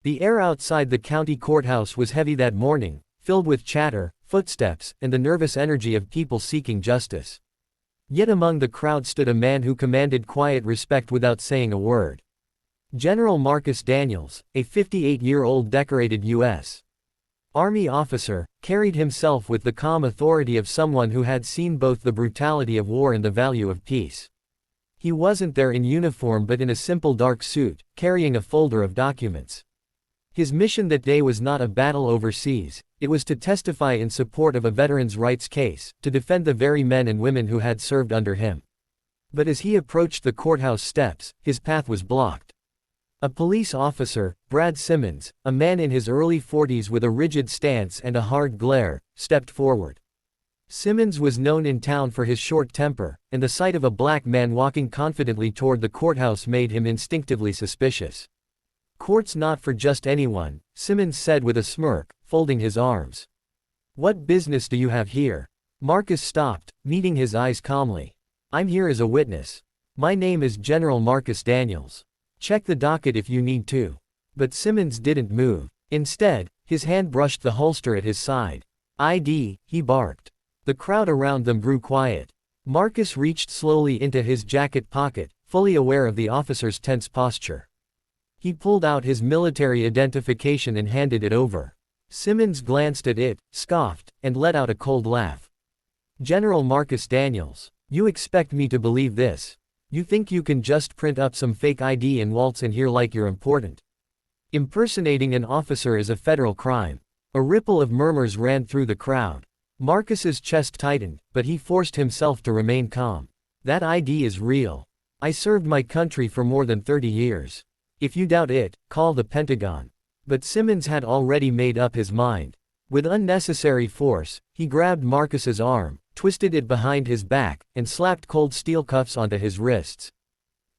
The air outside the county courthouse was heavy that morning, filled with chatter, footsteps, and the nervous energy of people seeking justice. Yet among the crowd stood a man who commanded quiet respect without saying a word. General Marcus Daniels, a 58-year-old decorated U.S. Army officer, carried himself with the calm authority of someone who had seen both the brutality of war and the value of peace. He wasn't there in uniform but in a simple dark suit, carrying a folder of documents. His mission that day was not a battle overseas, it was to testify in support of a veterans' rights case, to defend the very men and women who had served under him. But as he approached the courthouse steps, his path was blocked. A police officer, Brad Simmons, a man in his early 40s with a rigid stance and a hard glare, stepped forward. Simmons was known in town for his short temper, and the sight of a black man walking confidently toward the courthouse made him instinctively suspicious. "Court's not for just anyone," Simmons said with a smirk, folding his arms. "What business do you have here?" Marcus stopped, meeting his eyes calmly. "I'm here as a witness. My name is General Marcus Daniels. Check the docket if you need to." But Simmons didn't move. Instead, his hand brushed the holster at his side. "ID," he barked. The crowd around them grew quiet. Marcus reached slowly into his jacket pocket, fully aware of the officer's tense posture. He pulled out his military identification and handed it over. Simmons glanced at it, scoffed, and let out a cold laugh. "General Marcus Daniels, you expect me to believe this? You think you can just print up some fake ID and waltz in here like you're important? Impersonating an officer is a federal crime." A ripple of murmurs ran through the crowd. Marcus's chest tightened, but he forced himself to remain calm. "That ID is real. I served my country for more than 30 years. If you doubt it, call the Pentagon." But Simmons had already made up his mind. With unnecessary force, he grabbed Marcus's arm, twisted it behind his back, and slapped cold steel cuffs onto his wrists.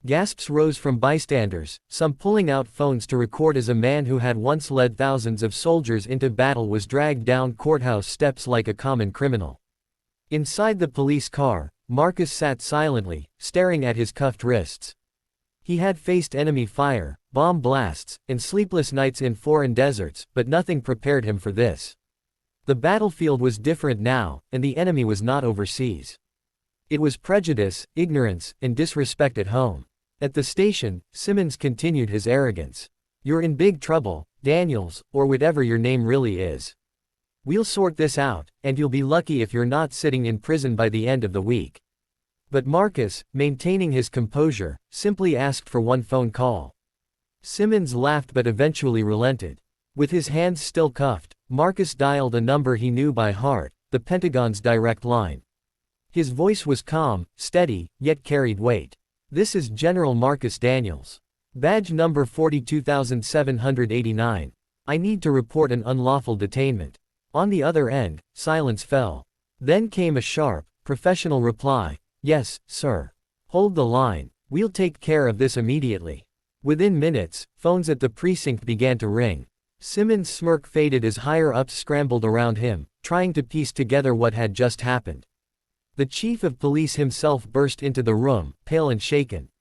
Gasps rose from bystanders, some pulling out phones to record as a man who had once led thousands of soldiers into battle was dragged down courthouse steps like a common criminal. Inside the police car, Marcus sat silently, staring at his cuffed wrists. He had faced enemy fire, bomb blasts, and sleepless nights in foreign deserts, but nothing prepared him for this. The battlefield was different now, and the enemy was not overseas. It was prejudice, ignorance, and disrespect at home. At the station, Simmons continued his arrogance. "You're in big trouble, Daniels, or whatever your name really is. We'll sort this out, and you'll be lucky if you're not sitting in prison by the end of the week." But Marcus, maintaining his composure, simply asked for one phone call. Simmons laughed but eventually relented. With his hands still cuffed, Marcus dialed a number he knew by heart, the Pentagon's direct line. His voice was calm, steady, yet carried weight. "This is General Marcus Daniels. Badge number 42789. I need to report an unlawful detainment." On the other end, silence fell. Then came a sharp, professional reply. "Yes, sir. Hold the line. We'll take care of this immediately." Within minutes, phones at the precinct began to ring. Simmons' smirk faded as higher-ups scrambled around him, trying to piece together what had just happened. The chief of police himself burst into the room, pale and shaken.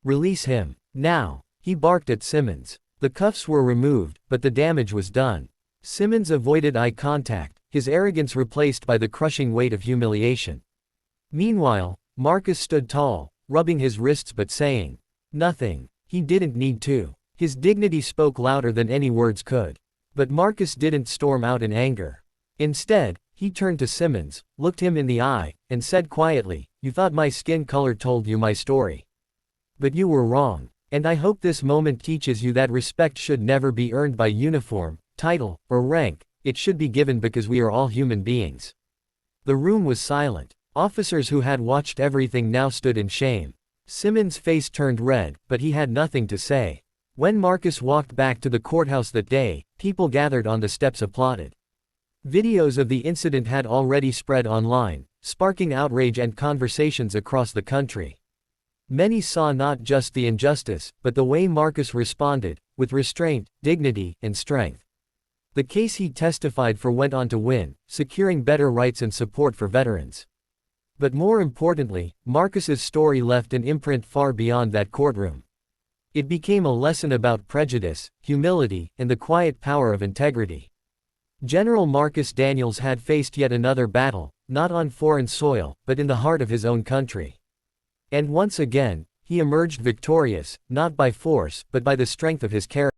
"Release him. Now," he barked at Simmons. The cuffs were removed, but the damage was done. Simmons avoided eye contact, his arrogance replaced by the crushing weight of humiliation. Meanwhile, Marcus stood tall, rubbing his wrists but saying nothing. He didn't need to. His dignity spoke louder than any words could. But Marcus didn't storm out in anger. Instead, he turned to Simmons, looked him in the eye, and said quietly, "You thought my skin color told you my story. But you were wrong. And I hope this moment teaches you that respect should never be earned by uniform, title, or rank. It should be given because we are all human beings." The room was silent. Officers who had watched everything now stood in shame. Simmons' face turned red, but he had nothing to say. When Marcus walked back to the courthouse that day, people gathered on the steps applauded. Videos of the incident had already spread online, sparking outrage and conversations across the country. Many saw not just the injustice, but the way Marcus responded, with restraint, dignity, and strength. The case he testified for went on to win, securing better rights and support for veterans. But more importantly, Marcus's story left an imprint far beyond that courtroom. It became a lesson about prejudice, humility, and the quiet power of integrity. General Marcus Daniels had faced yet another battle, not on foreign soil, but in the heart of his own country. And once again, he emerged victorious, not by force, but by the strength of his character.